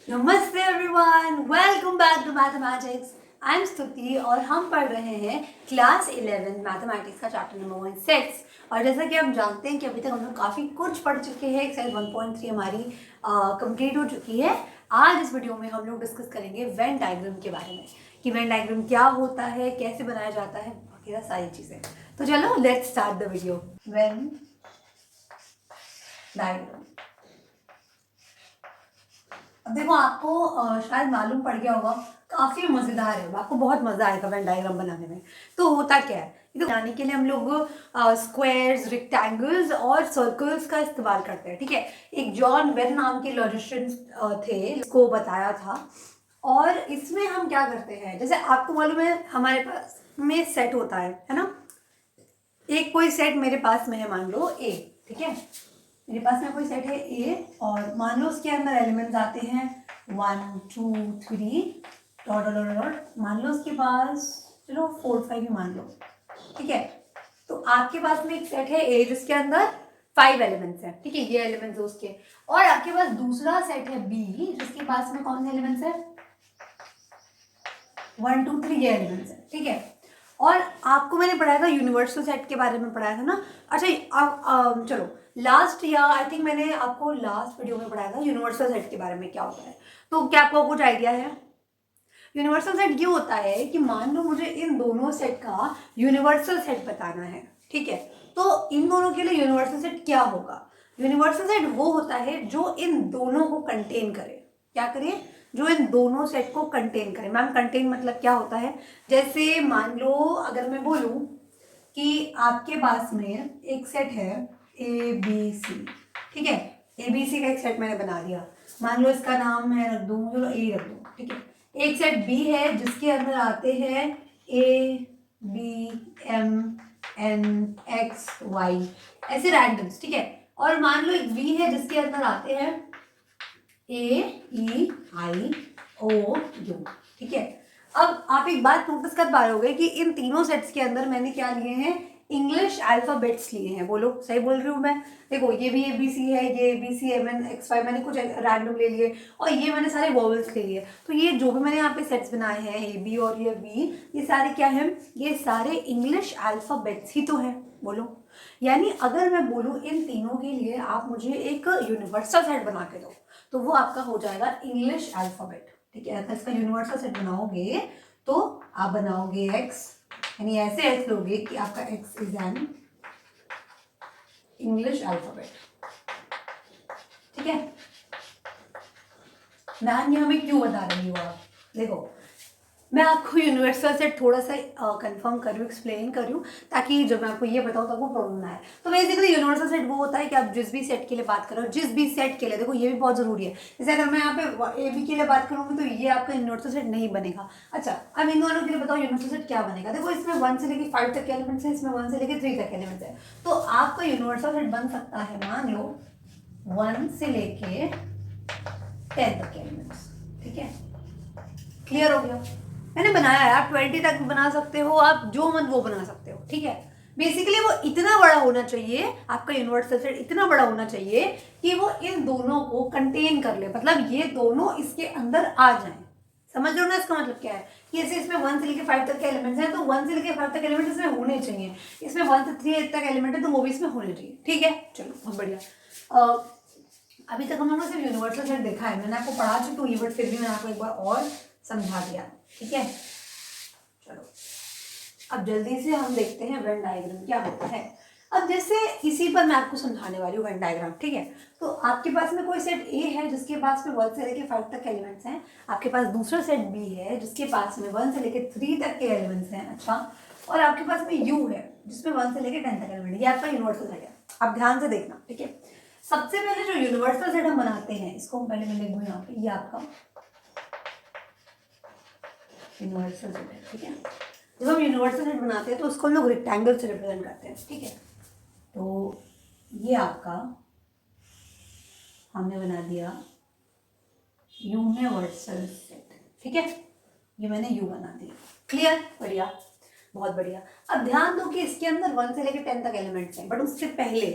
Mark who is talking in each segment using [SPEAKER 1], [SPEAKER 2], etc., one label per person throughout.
[SPEAKER 1] नमस्ते everyone, welcome back to mathematics. I am Stuti और हम पढ़ रहे हैं क्लास 11 मैथमेटिक्स का चैप्टर नंबर 1 सेट्स। और जैसा कि हम जानते हैं कि अभी तक हम लोग काफ़ी कुछ पढ़ चुके हैं। एक्सरसाइज 1.3 हमारी कंप्लीट हो चुकी है। आज इस वीडियो में हम लोग डिस्कस करेंगे वेन डायग्राम के बारे में कि वेन डायग्राम क्या होता है, कैसे बनाया जाता है, वगैरह सारी चीज़ें। तो चलो let's start the video. Venn diagram, अब देखो आपको शायद मालूम पड़ गया होगा, काफी मजेदार है, आपको बहुत मजा आएगा वेन डायग्राम बनाने में। तो होता क्या है, तो बनाने के लिए हम लोग स्क्वायर्स, रेक्टेंगल्स और सर्कल्स का इस्तेमाल करते हैं। ठीक है, एक जॉन वेन नाम के लॉजिशियन थे, इसको बताया था। और इसमें हम क्या करते हैं, जैसे आपको मालूम है हमारे पास में सेट होता है ना। एक कोई सेट मेरे पास में है, मान लो ए। ठीक है, मेरे पास में कोई सेट है ए और मान लो उसके अंदर एलिमेंट्स आते हैं 1 2 3 डॉट डॉट डॉट डॉट। मान लो उसके पास, चलो 4 5 ही मान लो। ठीक है, तो आपके पास में एक सेट है ए जिसके अंदर 5 एलिमेंट्स हैं। ठीक है, ये एलिमेंट्स है उसके। और आपके पास दूसरा सेट है बी जिसके पास में कौन से एलिमेंट्स है, 1 2 3 ये एलिमेंट्स है। ठीक है, और आपको मैंने पढ़ाया था यूनिवर्सल सेट के बारे में पढ़ाया था ना। अच्छा, अब चलो लास्ट या आई थिंक मैंने आपको लास्ट वीडियो में पढ़ाया था यूनिवर्सल सेट के बारे में क्या होता है। तो क्या आपको कुछ आइडिया है? यूनिवर्सल सेट ये होता है कि मान लो मुझे इन दोनों सेट का यूनिवर्सल सेट बताना है। ठीक है, तो इन दोनों के लिए यूनिवर्सल सेट क्या होगा? यूनिवर्सल सेट वो होता है जो इन दोनों को कंटेन करे। क्या करे? जो इन दोनों सेट को कंटेन करे। मैम कंटेन मतलब क्या होता है? जैसे मान लो अगर मैं बोलूं कि आपके पास में एक सेट है ए बी सी। ठीक है, ए बी सी का एक सेट मैंने बना दिया। मान लो इसका नाम मैं रख दूं, चलो ए रख दूं। ठीक है, एक सेट बी है जिसके अंदर आते हैं A B M N X Y, ऐसे रैंडम्स। ठीक है, और मान लो एक बी है जिसके अंदर आते हैं ए ई आई ओ यू। ठीक है, अब आप एक बात नोटिस कर पा रहे होगे कि इन तीनों सेट्स के अंदर मैंने क्या लिए हैं, इंग्लिश अल्फाबेट्स लिए हैं। बोलो सही बोल रही हूँ मैं? देखो ये भी ए बी सी है, ये A B C M N X Y, मैंने कुछ रैंडम ले लिए और ये मैंने सारे वॉवल्स ले लिए। तो ये जो भी मैंने यहाँ पे सेट्स बनाए हैं ए बी और ये बी, ये सारे क्या हैं, ये सारे इंग्लिश अल्फाबेट्स ही तो है। बोलो, यानी अगर मैं बोलूँ इन तीनों के लिए आप मुझे एक यूनिवर्सल सेट बना के दो तो वो आपका हो जाएगा इंग्लिश अल्फाबेट। ठीक है, अगर इसका यूनिवर्सल सेट बनाओगे तो आप बनाओगे एक्स, यानी ऐसे एक्स लोगे कि आपका x is an English alphabet. ठीक है, मैम ये हमें क्यों बता रही हो आप? देखो मैं आपको यूनिवर्सल सेट थोड़ा सा कंफर्म कर रही हूँ, एक्सप्लेन कर रही हूँ, ताकि जब मैं आपको ये बताऊँ तब वो प्रॉब्लम ना आए। तो बेसिकली यूनिवर्सल सेट वो होता है कि आप जिस भी सेट के लिए बात करो, जिस भी सेट के लिए, देखो ये भी बहुत ज़रूरी है। जैसे अगर मैं यहाँ पे ए बी के लिए बात करूँगी तो ये आपका यूनिवर्सल सेट नहीं बनेगा। अच्छा, अब इन दोनों के लिए बताओ यूनिवर्सल सेट क्या बनेगा। देखो इसमें 1 से लेकर 5 तक के एलिमेंट्स हैं, इसमें 1 से लेकर 3 तक एलिमेंट्स हैं। तो आपका यूनिवर्सल सेट बन सकता है, मान लो 1 से लेके 10 तक के एलिमेंट्स। ठीक है, क्लियर हो गया? मैंने बनाया है, आप 20 तक बना सकते हो, आप जो मन वो बना सकते हो। ठीक है, बेसिकली वो इतना बड़ा होना चाहिए, आपका यूनिवर्सल सेट इतना बड़ा होना चाहिए कि वो इन दोनों को कंटेन कर ले, मतलब ये दोनों इसके अंदर आ जाएं। समझ लो ना इसका मतलब क्या है कि जैसे इसमें 1 से लेकर 5 तक के एलिमेंट्स हैं तो 1 से लेकर 5 तक एलिमेंट इसमें होने चाहिए। इसमें 1 से 3 तक एलिमेंट है तो वो भी इसमें होने चाहिए। ठीक है, चलो बहुत बढ़िया। अभी तक हम लोगों ने सिर्फ यूनिवर्सल सेट देखा है, मैंने आपको पढ़ा चुकी हूँ बट फिर भी मैंने आपको एक बार और समझा दिया। ठीक है, चलो अब जल्दी से हम देखते हैं वेन डायग्राम क्या होता है। अब जैसे इसी पर मैं आपको समझाने वाली हूँ वेन डायग्राम। ठीक है, तो आपके पास में कोई सेट ए है जिसके पास में 1 से लेकर 5 तक के एलिमेंट्स हैं। आपके पास दूसरा सेट बी है जिसके पास में 1 से लेकर 3 तक के एलिमेंट्स हैं। अच्छा, और आपके पास में यू है जिसमें 1 से लेकर 10 तक एलिमेंट है। ये आपका यूनिवर्सल सेट है, आप ध्यान से देखना। ठीक है, सबसे पहले जो यूनिवर्सल सेट हम बनाते हैं, इसको हम पहले मैं लिख दूँ यहाँ पे, ये आपका यूनिवर्सल सेट है। ठीक है, जब हम यूनिवर्सल सेट बनाते हैं तो उसको हम लोग रेक्टेंगल से रिप्रेजेंट करते हैं। ठीक है, तो ये आपका हमने बना दिया यूनिवर्सल सेट। ठीक है, ये मैंने यू बना दिया। क्लियर? बढ़िया, बहुत बढ़िया। अब ध्यान दो कि इसके अंदर 1 से लेकर 10 तक एलिमेंट्स हैं, बट उससे पहले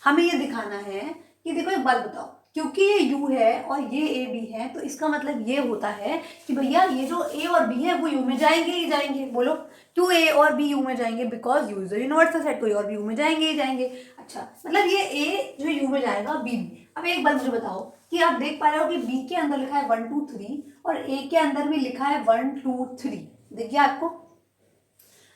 [SPEAKER 1] हमें ये दिखाना है कि देखो ये बात बताओ क्योंकि ये यू है और ये ए बी है, तो इसका मतलब ये होता है कि भैया ये जो ए और बी है वो यू में जाएंगे ही जाएंगे। बोलो क्यों ए और बी यू में जाएंगे? Because you is the universal set, तो ए और बी यू में जाएंगे ही जाएंगे। अच्छा, मतलब ये ए जो यू में जाएगा, बी भी। अब एक बार मुझे बताओ कि आप देख पा रहे हो कि बी के अंदर लिखा है 1 2 3 और ए के अंदर भी लिखा है 1 2 3। दिख गया आपको?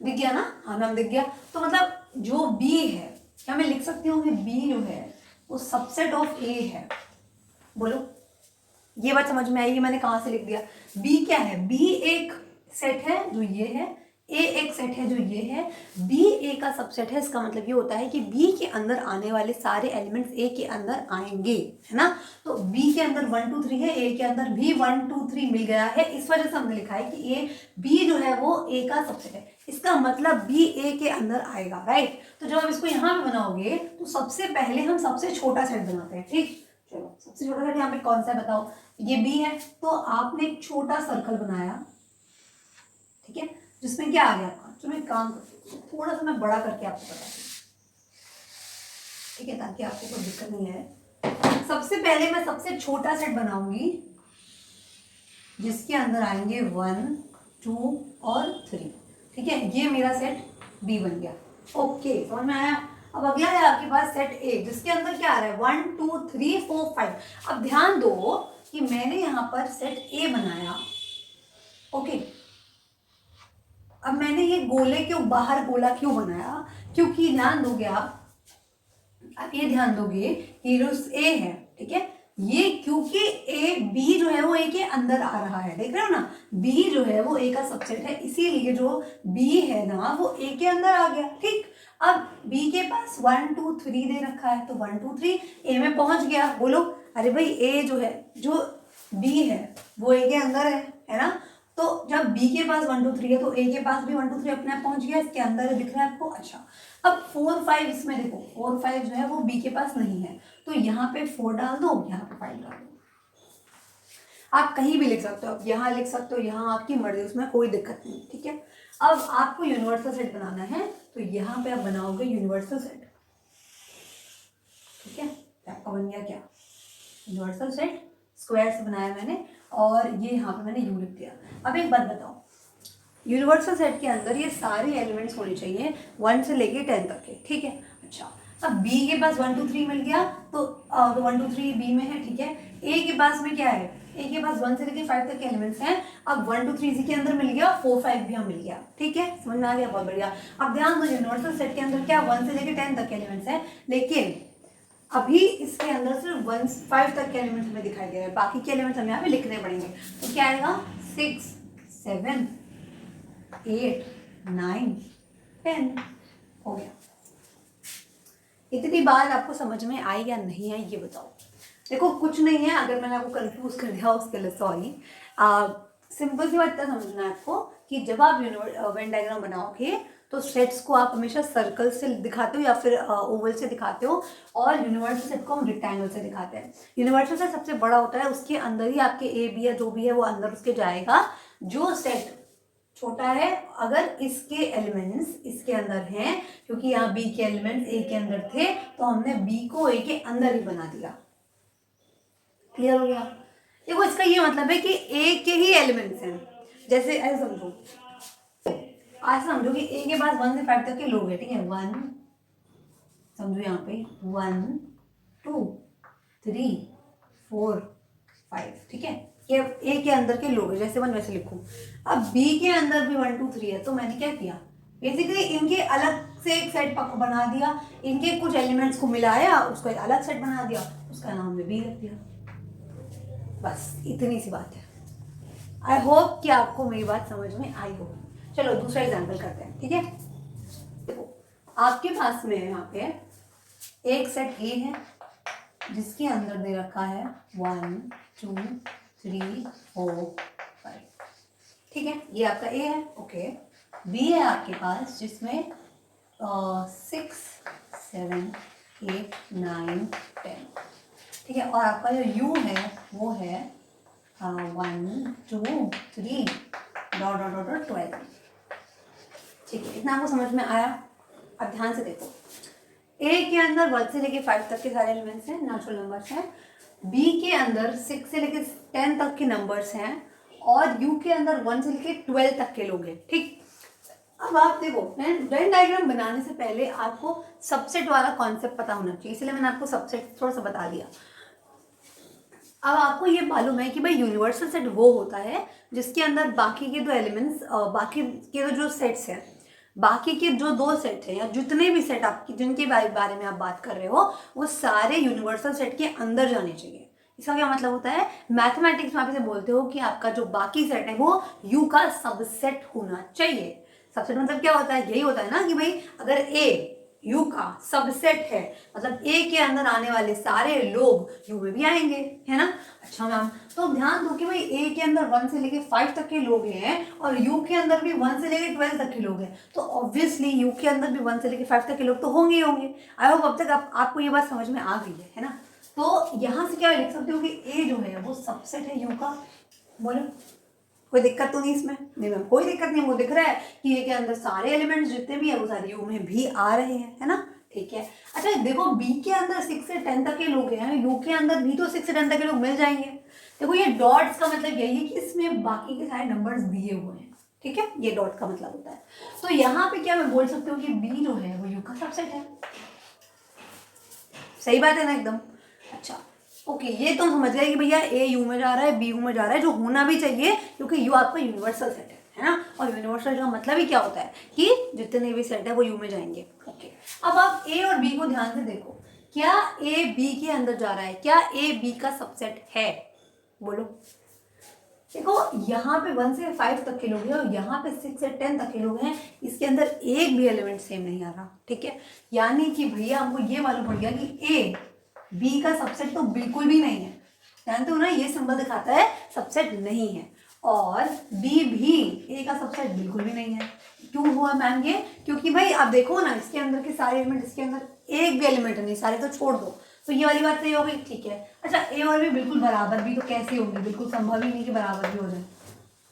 [SPEAKER 1] दिख गया ना? हाँ मैम दिख गया। तो मतलब जो बी है, क्या मैं लिख सकती हूँ कि बी जो है वो सबसेट ऑफ ए है? बोलो, ये बात समझ में आएगी मैंने कहाँ से लिख दिया? बी क्या है? बी एक सेट है जो ये है, ए एक सेट है जो ये है, बी ए का सबसेट है। इसका मतलब ये होता है कि बी के अंदर आने वाले सारे एलिमेंट्स ए के अंदर आएंगे, है ना? तो बी के अंदर 1 2 3 है, ए के अंदर भी 1 2 3 मिल गया है। इस वजह से हमने लिखा है कि ए बी जो है वो ए का सबसेट है। इसका मतलब बी ए के अंदर आएगा, राइट? तो जब आप इसको यहाँ पे बनाओगे तो सबसे पहले हम सबसे छोटा सेट बनाते हैं, ठीक? चलो सबसे छोटा सेट यहाँ पे कौन सा है बताओ? ये बी है, तो आपने एक छोटा सर्कल बनाया, ठीक है, जिसमें क्या आ गया आपका? तो मैं काम करती हूँ, थोड़ा सा मैं बड़ा करके आपको बताती हूँ, ठीक है, ताकि आपको कोई दिक्कत नहीं है। सबसे पहले मैं सबसे छोटा सेट बनाऊंगी जिसके अंदर आएंगे 1 2 और 3, ठीक है? ये मेरा सेट बी बन गया। ओके, समझ में आया? अब अगला है आपके पास सेट ए, जिसके अंदर क्या आ रहा है? 1 2 3 4 5। अब ध्यान दो कि मैंने यहाँ पर सेट ए बनाया, ओके। अब मैंने ये गोले के बाहर गोला क्यों बनाया? क्योंकि ध्यान दोगे आप ये ध्यान दोगे कि जो ए है, ठीक है, ये क्योंकि ए बी जो है वो ए के अंदर आ रहा है, देख रहे हो ना? बी जो है वो ए का सबसेट है, इसीलिए जो बी है ना वो ए के अंदर आ गया, ठीक। अब बी के पास 1 2 3 दे रखा है, तो 1 2 3 ए में पहुंच गया। बोलो अरे भाई ए जो है, जो बी है वो ए के अंदर है ना? तो जब बी के पास 1 2 3 है तो ए के पास भी 1 2 3 अपने आप पहुंच गया, इसके अंदर दिख रहा है आपको। अच्छा, अब 4 5 इसमें देखो, 4 5 जो है वो बी के पास नहीं है, तो यहाँ पे 4 डाल दो, यहाँ पे 5 डाल दो। आप कहीं भी लिख सकते हो, आप यहाँ लिख सकते हो, यहाँ आपकी मर्जी, उसमें कोई दिक्कत नहीं, ठीक है। अब आपको यूनिवर्सल सेट बनाना है, तो यहाँ पे आप बनाओगे यूनिवर्सल सेट, ठीक है। आपका बन गया क्या? यूनिवर्सल सेट, स्क्वायर से बनाया मैंने, और ये यहाँ पे मैंने यू लिख दिया। अब एक बात बताओ, यूनिवर्सल सेट के अंदर ये सारे एलिमेंट्स होने चाहिए 1 से लेके 10 तक के, ठीक है। अच्छा, अब बी के पास 1 2 3 मिल गया, तो 1 2 3 बी में है, ठीक है। ए के पास में क्या है? ए के पास 1 से लेके 5 तक के एलिमेंट्स हैं। अब 1 2 3 इसी के अंदर मिल गया, 4 5 भी यहाँ मिल गया, ठीक है। समझ में आ गया? बहुत बढ़िया। अब ध्यान दो, यूनिवर्सल सेट के अंदर क्या 1 से लेके 10 तक के एलिमेंट्स हैं, लेकिन अभी इसके अंदर सिर्फ 1 5 तक के एलिमेंट्स हमें दिखाई दे रहे हैं, बाकी के एलिमेंट्स हमें यहाँ पे लिखने पड़ेंगे। तो क्या आएगा? 6 7 8 9 10 हो गया। इतनी बात आपको समझ में आई या नहीं आई ये बताओ? देखो कुछ नहीं है, अगर मैंने आपको कंफ्यूज कर दिया उसके लिए सॉरी। सिंपल सी बात इतना समझना है आपको कि जब आप वेन डायग्राम बनाओगे तो सेट्स को आप हमेशा सर्कल से दिखाते हो या फिर ओवल से दिखाते हो, और यूनिवर्सल सेट को हम रेक्टेंगल से दिखाते हैं। यूनिवर्सल सेट सबसे बड़ा होता है, उसके अंदर ही आपके ए बी या जो भी है वो अंदर उसके जाएगा। जो सेट छोटा है, अगर इसके एलिमेंट्स इसके अंदर हैं, क्योंकि यहाँ बी के एलिमेंट्स ए के अंदर थे, तो हमने बी को ए के अंदर ही बना दिया। क्लियर हो गया? देखो इसका ये मतलब है कि ए के ही एलिमेंट्स हैं। जैसे ऐसे समझो, आज समझो कि ए के पास 1 से 5 तक के लोग हैं, ठीक है। 1 समझो यहाँ पे 1 2 3 4 5, ठीक है। ये ए के अंदर के लोग हैं, जैसे 1 वैसे लिखूं। अब बी के अंदर भी 1 2 3 है, तो मैंने क्या किया? बेसिकली इनके अलग से एक सेट बना दिया, इनके कुछ एलिमेंट्स को मिलाया, उसको एक अलग सेट बना दिया, उसका नाम में बी रख दिया। बस इतनी सी बात है। आई होप कि आपको मेरी बात समझ में आई होगी। चलो दूसरा एग्जाम्पल करते हैं, ठीक है। देखो आपके पास में यहाँ पे एक सेट ए है जिसके अंदर दे रखा है 1 2 3 4 5, ठीक है। ये आपका ए है, ओके। बी है आपके पास जिसमें 6 7 8 9 10, ठीक है। और आपका जो यू है वो है 1 2 3 डॉट डॉट डॉट डॉट 12, ठीक है। इतना आपको समझ में आया? अब ध्यान से देखो, ए के अंदर 1 से लेके 5 तक के सारे एलिमेंट्स हैं, नेचुरल नंबर्स हैं। बी के अंदर 6 से लेके 10 तक के नंबर्स हैं और यू के अंदर 1 से लेके 12 तक के लोग हैं, ठीक। अब आप देखो, वेन डायग्राम बनाने से पहले आपको सबसेट वाला कॉन्सेप्ट पता होना चाहिए, इसलिए मैंने आपको सबसेट थोड़ा सा बता दिया। अब आपको ये मालूम है कि भाई यूनिवर्सल सेट वो होता है जिसके अंदर बाकी के दो एलिमेंट्स, बाकी के जो सेट्स हैं, बाकी के जो दो सेट हैं या जितने भी सेट आपकी जिनके बारे में आप बात कर रहे हो वो सारे यूनिवर्सल सेट के अंदर जाने चाहिए। इसका क्या मतलब होता है, मैथमेटिक्स में आप इसे बोलते हो कि आपका जो बाकी सेट है वो यू का सबसेट होना चाहिए। सबसेट मतलब क्या होता है, यही होता है ना कि भाई अगर ए यू का सबसेट है मतलब ए के अंदर आने वाले सारे लोग यू में भी आएंगे, है ना। अच्छा मैम, तो ध्यान दो कि भाई ए के अंदर 1 से लेके 5 तक के लोग हैं और यू के अंदर भी 1 से लेके 12 तक के लोग हैं, तो ऑब्वियसली यू के अंदर भी 1 से लेके 5 तक के लोग तो होंगे ही होंगे। आई होप अब तक आपको ये बात समझ में आ गई है ना। तो यहाँ से क्या लिख सकते हो कि ए जो है वो सबसेट है यू का। बोलो कोई दिक्कत तो नहीं इसमें? नहीं मैम कोई दिक्कत नहीं, मुझे दिख रहा है कि ये के अंदर सारे एलिमेंट्स जितने भी है वो सारे यू में भी आ रहे हैं, है ना, ठीक है। अच्छा देखो बी के अंदर 6 से 10 तक के लोग हैं, यू के अंदर भी तो 6 से 10 तक के लोग मिल जाएंगे। देखो ये डॉट्स का मतलब यही है कि इसमें बाकी के सारे नंबर्स दिए हुए हैं, ठीक है, ये डॉट का मतलब होता है। तो यहाँ पे क्या मैं बोल सकती हूँ कि बी जो है वो यू का सबसेट है। सही बात है ना एकदम। अच्छा ओके, ये तो समझ गए कि भैया ए यू में जा रहा है, बी यू में जा रहा है, जो होना भी चाहिए क्योंकि यू आपका यूनिवर्सल सेट है ना। और यूनिवर्सल का मतलब ही क्या होता है कि जितने भी सेट है वो यू में जाएंगे। ओके, अब आप ए और बी को ध्यान से देखो, क्या ए बी के अंदर जा रहा है, क्या ए बी का सबसेट है? बोलो। देखो यहाँ पे 1 से 5 तक के लोग हैं और यहाँ पे 6 से 10 तक के लोग हैं, इसके अंदर एक भी एलिमेंट सेम नहीं आ रहा, ठीक है। यानी कि भैया हमको ये मालूम पड़ गया कि ए बी का सबसेट तो बिल्कुल भी नहीं है। जानते हो ना, ये सिंबल दिखाता है सबसेट नहीं है, और बी भी ए का सबसेट बिल्कुल भी नहीं है। क्यों हुआ मैम ये? क्योंकि भाई आप देखो ना, इसके अंदर के सारे एलिमेंट, इसके अंदर एक भी एलिमेंट नहीं, सारे तो छोड़ दो, तो ये वाली बात सही हो गई, ठीक है। अच्छा ए और बी बिल्कुल बराबर भी तो कैसे होंगे, बिल्कुल संभव ही नहीं कि बराबर भी हो जाए,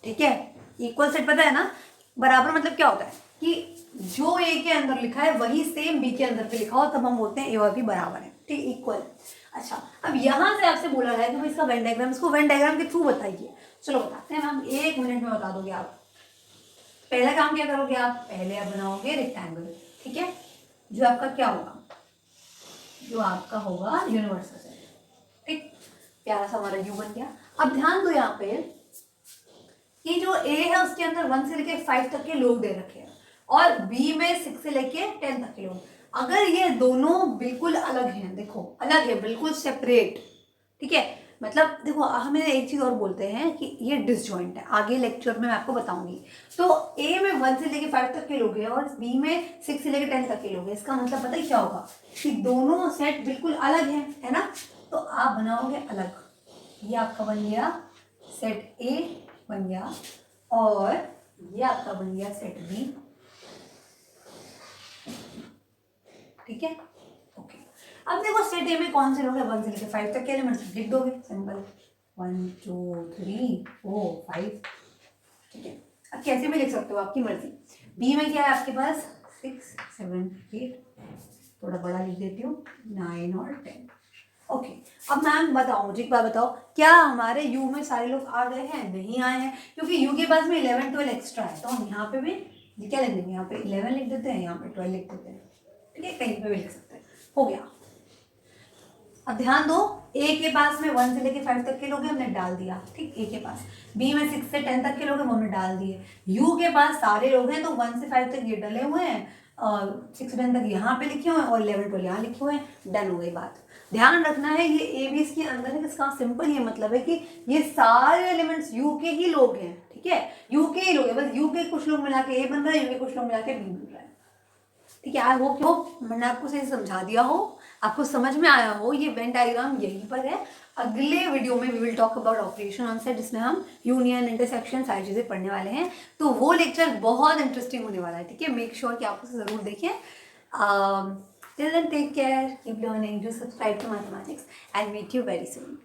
[SPEAKER 1] ठीक है। इक्वल सेट पता है ना, बराबर मतलब क्या होता है कि जो ए के अंदर लिखा है वही सेम बी के अंदर पे लिखा हो, तब हम बोलते हैं ए और बी बराबर है, ठीक, इक्वल। अच्छा अब यहाँ से आपसे बोला गया कि भाई इसका वेन डायग्राम, इसको वेन डायग्राम के थ्रू बताइए। चलो बताते हैं मैम, 1 मिनट में बता दोगे आप। पहला काम क्या करोगे आप, पहले आप बनाओगे रेक्टेंगल, ठीक है, जो आपका क्या होगा, जो आपका होगा यूनिवर्सल सेट, ठीक। प्यारा सा हमारा यू बन गया। अब ध्यान दो यहाँ पे कि जो ए है उसके अंदर 1 से लेके 5 तक के लोग दे रखे हैं और बी में 6 से लेके 10 तक के लोग। अगर ये दोनों बिल्कुल अलग हैं, देखो अलग है, बिल्कुल सेपरेट, ठीक है, मतलब देखो हमें एक चीज और बोलते हैं कि ये डिसजॉइंट है, आगे लेक्चर में मैं आपको बताऊंगी। तो ए में 1 से लेके 5 तक के लोग हैं और बी में 6 से लेके 10 तक के लोग हैं, इसका मतलब पता ही क्या होगा कि दोनों सेट बिल्कुल अलग हैं, है ना। तो आप बनाओगे अलग, ये आपका बन गया सेट ए बन गया और ये आपका बन गया सेट बी, ठीक है, ओके। अब देखो सेट ए में कौन से लोग हैं, 1 से लेकर 5 तक के एलिमेंट्स लिख दोगे, सिंपल 1 2 3 4 5, ठीक है। अब कैसे भी लिख सकते हो, आपकी मर्जी। बी में क्या है आपके पास 6 7 8, थोड़ा बड़ा लिख देती हूँ 9 और 10, ओके। अब मैम बताओ मुझे एक बात बताओ, क्या हमारे यू में सारे लोग आ गए हैं? नहीं आए हैं, क्योंकि यू के पास में 11 12 एक्स्ट्रा है, तो हम यहाँ पे भी क्या लिख देंगे, यहाँ पे 11 लिख देते हैं, यहाँ पे 12 लिख देते हैं, ठीक है, कहीं पे भी लिख सकते हैं, हो गया। अब ध्यान दो, ए के पास में 1 से लेके 5 तक के लोग हैं, हमने डाल दिया, ठीक, ए के पास। बी में 6 से 10 तक के लोग हैं, वो हमने डाल दिए। यू के पास सारे लोग हैं, तो 1 से 5 तक ये डले हुए हैं और 6 से 10 तक यहाँ पे लिखे हुए हैं और 11 12 यहाँ लिखे हुए हैं, डन हो गई बात। ध्यान रखना है ये ए बी इसके अंदर है, इसका सिंपल ये मतलब है कि ये सारे एलिमेंट्स यू के ही लोग हैं, ठीक है, यू के ही लोग हैं, बस यू के कुछ लोग मिला के ए बन रहा है, यू के कुछ लोग मिला के बी बन रहा है, ठीक है। आई होप मैंने आपको सही समझा दिया हो, आपको समझ में आया हो। ये वेन डायग्राम यहीं पर है। अगले वीडियो में we will talk about operation on set, जिसमें हम यूनियन इंटरसेक्शन सारी चीज़ें पढ़ने वाले हैं, तो वो लेक्चर बहुत इंटरेस्टिंग होने वाला है, ठीक है। मेक श्योर कि आप उसे ज़रूर देखें। Till then take care, keep learning, do subscribe to mathematics and meet you very soon.